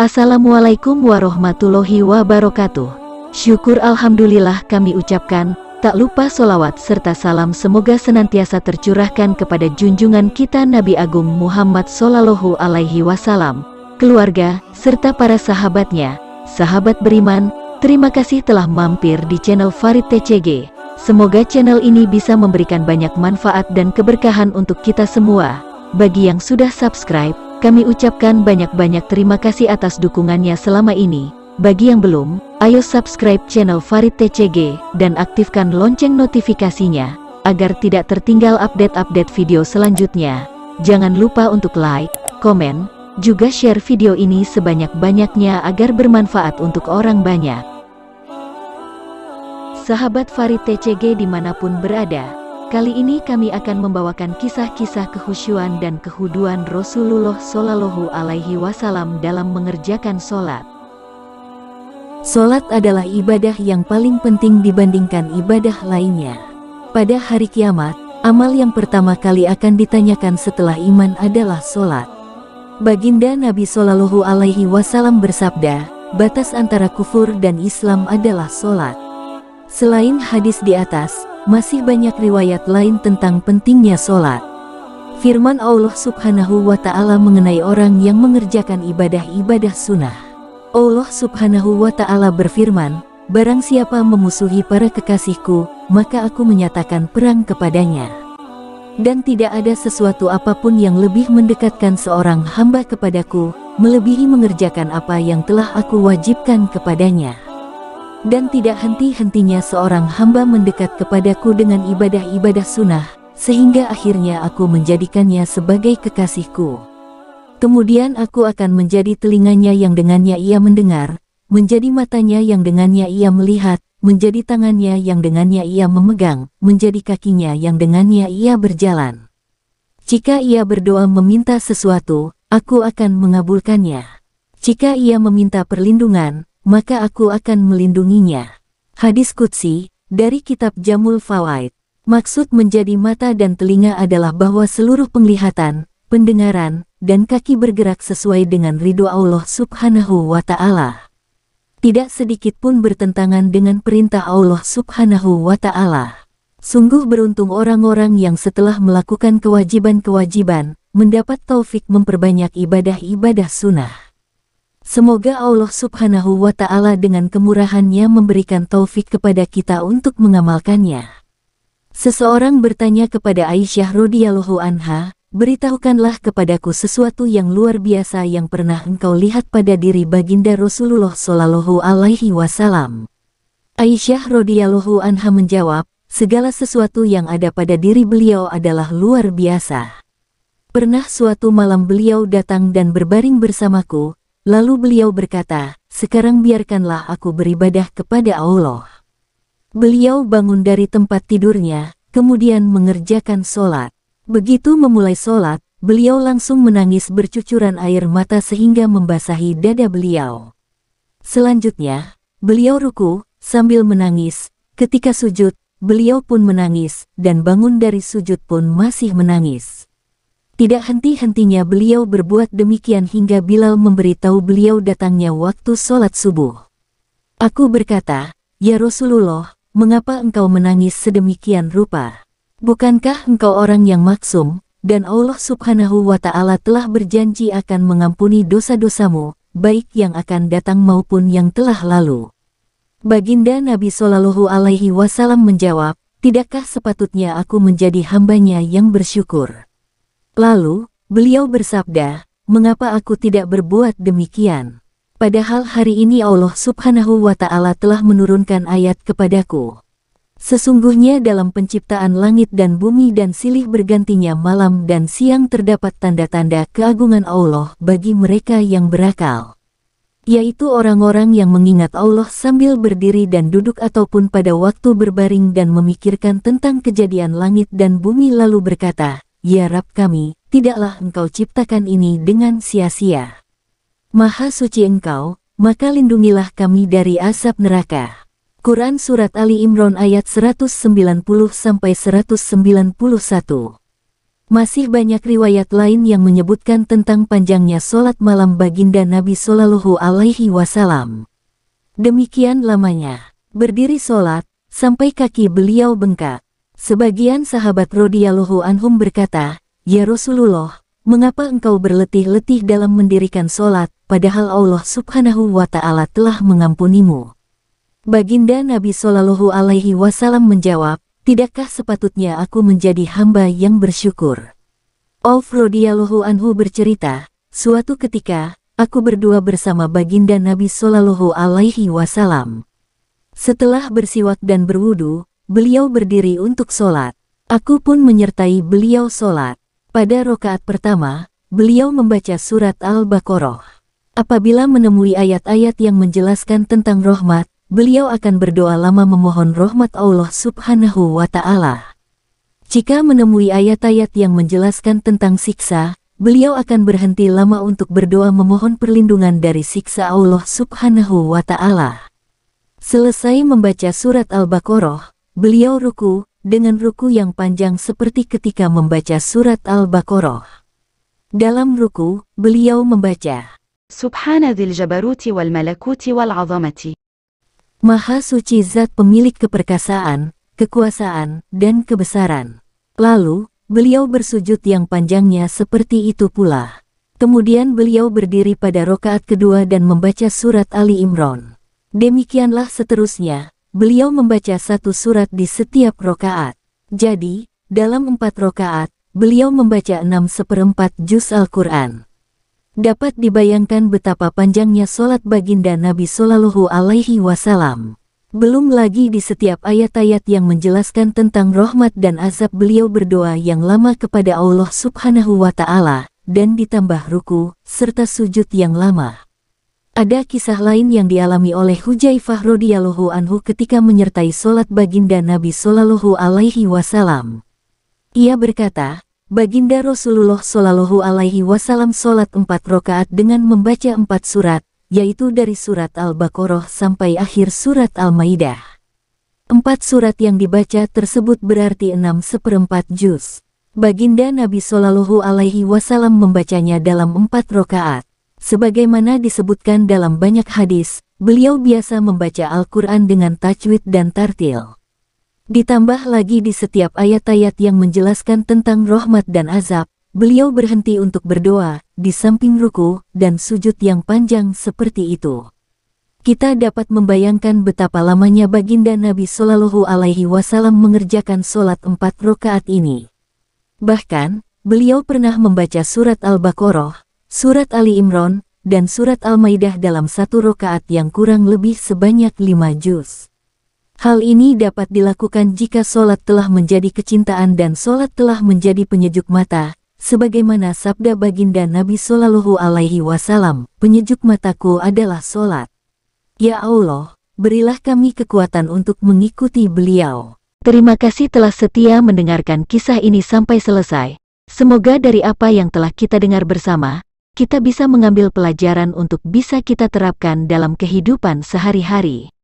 Assalamualaikum warahmatullahi wabarakatuh. Syukur alhamdulillah kami ucapkan, tak lupa solawat serta salam semoga senantiasa tercurahkan kepada junjungan kita Nabi Agung Muhammad Sallallahu Alaihi Wasallam, keluarga, serta para sahabatnya. Sahabat beriman, terima kasih telah mampir di channel Farid TCG. Semoga channel ini bisa memberikan banyak manfaat dan keberkahan untuk kita semua. Bagi yang sudah subscribe, kami ucapkan banyak-banyak terima kasih atas dukungannya selama ini. Bagi yang belum, ayo subscribe channel Farid TCG dan aktifkan lonceng notifikasinya agar tidak tertinggal update-update video selanjutnya. Jangan lupa untuk like, komen, juga share video ini sebanyak-banyaknya agar bermanfaat untuk orang banyak. Sahabat Farid TCG dimanapun berada, kali ini kami akan membawakan kisah-kisah kehusyuan dan kehuduan Rasulullah Shallallahu Alaihi Wasallam dalam mengerjakan sholat. Sholat adalah ibadah yang paling penting dibandingkan ibadah lainnya. Pada hari kiamat, amal yang pertama kali akan ditanyakan setelah iman adalah sholat. Baginda Nabi Shallallahu Alaihi Wasallam bersabda, batas antara kufur dan Islam adalah sholat. Selain hadis di atas, masih banyak riwayat lain tentang pentingnya sholat. Firman Allah Subhanahu wa Ta'ala mengenai orang yang mengerjakan ibadah-ibadah sunnah. Allah Subhanahu wa Ta'ala berfirman, barang siapa memusuhi para kekasihku, maka aku menyatakan perang kepadanya. Dan tidak ada sesuatu apapun yang lebih mendekatkan seorang hamba kepadaku, melebihi mengerjakan apa yang telah aku wajibkan kepadanya. Dan tidak henti-hentinya seorang hamba mendekat kepadaku dengan ibadah-ibadah sunnah, sehingga akhirnya aku menjadikannya sebagai kekasihku. Kemudian aku akan menjadi telinganya yang dengannya ia mendengar, menjadi matanya yang dengannya ia melihat, menjadi tangannya yang dengannya ia memegang, menjadi kakinya yang dengannya ia berjalan. Jika ia berdoa meminta sesuatu, aku akan mengabulkannya. Jika ia meminta perlindungan, maka aku akan melindunginya. Hadis Qudsi, dari kitab Jamul Fawaid. Maksud menjadi mata dan telinga adalah bahwa seluruh penglihatan, pendengaran, dan kaki bergerak sesuai dengan ridho Allah Subhanahu wa Ta'ala. Tidak sedikit pun bertentangan dengan perintah Allah Subhanahu wa Ta'ala. Sungguh beruntung orang-orang yang setelah melakukan kewajiban-kewajiban, mendapat taufik memperbanyak ibadah-ibadah sunnah. Semoga Allah Subhanahu wa Ta'ala dengan kemurahannya memberikan taufik kepada kita untuk mengamalkannya. Seseorang bertanya kepada Aisyah radhiyallahu anha, beritahukanlah kepadaku sesuatu yang luar biasa yang pernah engkau lihat pada diri baginda Rasulullah Shallallahu Alaihi Wasallam. Aisyah radhiyallahu anha menjawab, segala sesuatu yang ada pada diri beliau adalah luar biasa. Pernah suatu malam beliau datang dan berbaring bersamaku. Lalu beliau berkata, sekarang biarkanlah aku beribadah kepada Allah. Beliau bangun dari tempat tidurnya, kemudian mengerjakan sholat. Begitu memulai sholat, beliau langsung menangis bercucuran air mata sehingga membasahi dada beliau. Selanjutnya, beliau ruku, sambil menangis. Ketika sujud, beliau pun menangis, dan bangun dari sujud pun masih menangis. Tidak henti-hentinya beliau berbuat demikian hingga Bilal memberitahu beliau datangnya waktu sholat subuh. Aku berkata, ya Rasulullah, mengapa engkau menangis sedemikian rupa? Bukankah engkau orang yang maksum, dan Allah Subhanahu wa Ta'ala telah berjanji akan mengampuni dosa-dosamu, baik yang akan datang maupun yang telah lalu? Baginda Nabi Shallallahu Alaihi Wasallam menjawab, tidakkah sepatutnya aku menjadi hambanya yang bersyukur? Lalu, beliau bersabda, mengapa aku tidak berbuat demikian? Padahal hari ini Allah Subhanahu wa Ta'ala telah menurunkan ayat kepadaku. Sesungguhnya dalam penciptaan langit dan bumi dan silih bergantinya malam dan siang terdapat tanda-tanda keagungan Allah bagi mereka yang berakal. Yaitu orang-orang yang mengingat Allah sambil berdiri dan duduk ataupun pada waktu berbaring dan memikirkan tentang kejadian langit dan bumi lalu berkata, ya Rabb kami, tidaklah engkau ciptakan ini dengan sia-sia. Maha suci engkau, maka lindungilah kami dari azab neraka. Quran Surat Ali Imran ayat 190-191. Masih banyak riwayat lain yang menyebutkan tentang panjangnya solat malam baginda Nabi Shallallahu Alaihi Wasallam. Demikian lamanya berdiri solat sampai kaki beliau bengkak. Sebagian sahabat radhiyallahu anhum berkata, "Ya Rasulullah, mengapa engkau berletih-letih dalam mendirikan solat, padahal Allah Subhanahu wa Ta'ala telah mengampunimu?" Baginda Nabi Shallallahu Alaihi Wasallam menjawab, "Tidakkah sepatutnya aku menjadi hamba yang bersyukur?" Auf radhiyallahu anhu bercerita, "Suatu ketika, aku berdua bersama baginda Nabi Shallallahu Alaihi Wasallam. Setelah bersiwak dan berwudu, beliau berdiri untuk sholat. Aku pun menyertai beliau sholat. Pada rakaat pertama, beliau membaca surat Al-Baqarah. Apabila menemui ayat-ayat yang menjelaskan tentang rahmat, beliau akan berdoa lama memohon rahmat Allah Subhanahu wa Ta'ala. Jika menemui ayat-ayat yang menjelaskan tentang siksa, beliau akan berhenti lama untuk berdoa memohon perlindungan dari siksa Allah Subhanahu wa Ta'ala. Selesai membaca surat Al-Baqarah, beliau ruku, dengan ruku yang panjang seperti ketika membaca surat Al-Baqarah. Dalam ruku, beliau membaca, Subhana dzil jabaruti wal malakuti wal azamati. Maha suci zat pemilik keperkasaan, kekuasaan, dan kebesaran. Lalu, beliau bersujud yang panjangnya seperti itu pula. Kemudian beliau berdiri pada rakaat kedua dan membaca surat Ali Imran. Demikianlah seterusnya, beliau membaca satu surat di setiap rakaat. Jadi, dalam 4 rakaat, beliau membaca 6/4 juz Al-Quran. Dapat dibayangkan betapa panjangnya solat baginda Nabi Shallallahu Alaihi Wasallam. Belum lagi di setiap ayat-ayat yang menjelaskan tentang rahmat dan azab beliau berdoa yang lama kepada Allah Subhanahu wa Ta'ala, dan ditambah ruku, serta sujud yang lama. Ada kisah lain yang dialami oleh Hudzaifah radhiyallahu anhu ketika menyertai solat baginda Nabi Shallallahu Alaihi Wasallam. Ia berkata, baginda Rasulullah Shallallahu Alaihi Wasallam solat 4 rakaat dengan membaca 4 surat, yaitu dari surat Al-Baqarah sampai akhir surat Al-Maidah. 4 surat yang dibaca tersebut berarti 6/4 juz. Baginda Nabi Shallallahu Alaihi Wasallam membacanya dalam 4 rakaat. Sebagaimana disebutkan dalam banyak hadis, beliau biasa membaca Al-Quran dengan tajwid dan tartil. Ditambah lagi di setiap ayat-ayat yang menjelaskan tentang rahmat dan azab, beliau berhenti untuk berdoa, di samping ruku dan sujud yang panjang seperti itu. Kita dapat membayangkan betapa lamanya baginda Nabi Shallallahu Alaihi Wasallam mengerjakan solat 4 rakaat ini. Bahkan, beliau pernah membaca surat Al-Baqarah, surat Ali Imran, dan surat Al-Maidah dalam 1 rakaat yang kurang lebih sebanyak 5 juz. Hal ini dapat dilakukan jika solat telah menjadi kecintaan dan solat telah menjadi penyejuk mata, sebagaimana sabda baginda Nabi Shallallahu Alaihi Wasallam, penyejuk mataku adalah solat. Ya Allah, berilah kami kekuatan untuk mengikuti beliau. Terima kasih telah setia mendengarkan kisah ini sampai selesai. Semoga dari apa yang telah kita dengar bersama, kita bisa mengambil pelajaran untuk bisa kita terapkan dalam kehidupan sehari-hari.